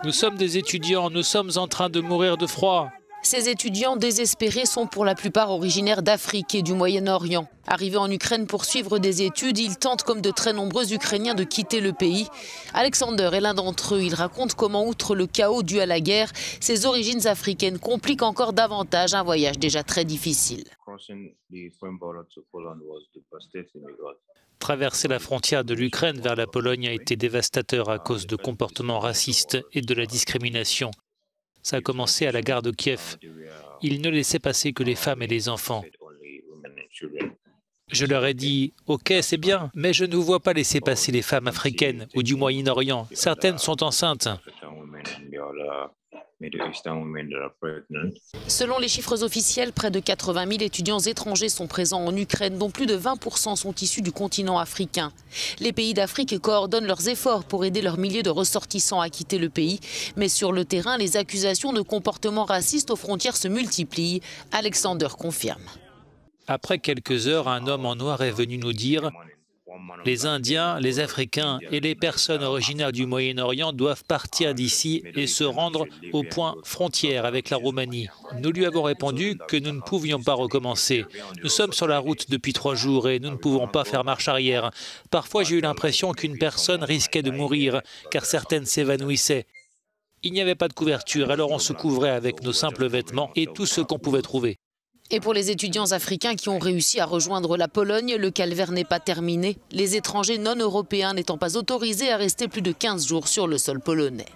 Nous sommes des étudiants, nous sommes en train de mourir de froid. Ces étudiants désespérés sont pour la plupart originaires d'Afrique et du Moyen-Orient. Arrivés en Ukraine pour suivre des études, ils tentent comme de très nombreux Ukrainiens de quitter le pays. Alexander est l'un d'entre eux. Il raconte comment, outre le chaos dû à la guerre, ses origines africaines compliquent encore davantage un voyage déjà très difficile. Traverser la frontière de l'Ukraine vers la Pologne a été dévastateur à cause de comportements racistes et de la discrimination. Ça a commencé à la gare de Kiev. Ils ne laissaient passer que les femmes et les enfants. Je leur ai dit « Ok, c'est bien, mais je ne vous vois pas laisser passer les femmes africaines ou du Moyen-Orient. Certaines sont enceintes. » Selon les chiffres officiels, près de 80 000 étudiants étrangers sont présents en Ukraine, dont plus de 20% sont issus du continent africain. Les pays d'Afrique coordonnent leurs efforts pour aider leurs milliers de ressortissants à quitter le pays. Mais sur le terrain, les accusations de comportements racistes aux frontières se multiplient. Alexander confirme. Après quelques heures, un homme en noir est venu nous dire « Les Indiens, les Africains et les personnes originaires du Moyen-Orient doivent partir d'ici et se rendre au point frontière avec la Roumanie. » Nous lui avons répondu que nous ne pouvions pas recommencer. Nous sommes sur la route depuis 3 jours et nous ne pouvons pas faire marche arrière. Parfois, j'ai eu l'impression qu'une personne risquait de mourir car certaines s'évanouissaient. Il n'y avait pas de couverture, alors on se couvrait avec nos simples vêtements et tout ce qu'on pouvait trouver. Et pour les étudiants africains qui ont réussi à rejoindre la Pologne, le calvaire n'est pas terminé. Les étrangers non européens n'étant pas autorisés à rester plus de 15 jours sur le sol polonais.